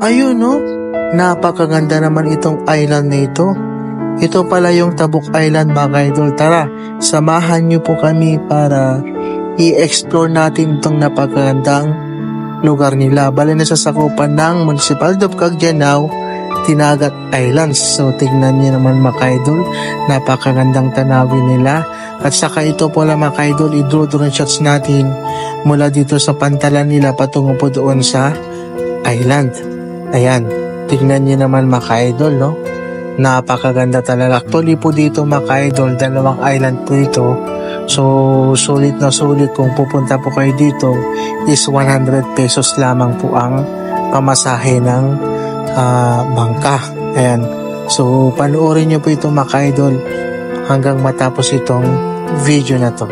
Ayun no, napakaganda naman itong island na ito. Ito pala yung Tabuk Island mga ka-idol. Tara, samahan niyo po kami para i-explore natin itong napakagandang lugar nila. Bali na sa sakupan ng Municipality of Cagdianao, Tinagat Islands. So tignan niyo naman mga ka-idol, napakagandang tanawin nila. At saka ito po lang mga ka-idol, i-draw-draw shots natin mula dito sa pantalan nila patungo po doon sa island. Ayan, tignan niyo naman mga ka-idol, no? Napakaganda talaga. Actually po dito mga ka-idol, dalawang island po ito. So, sulit na sulit kung pupunta po kayo dito is 100 pesos lamang po ang pamasahe ng bangka. Ayan. So, panoorin niyo po ito mga ka-idol hanggang matapos itong video na to.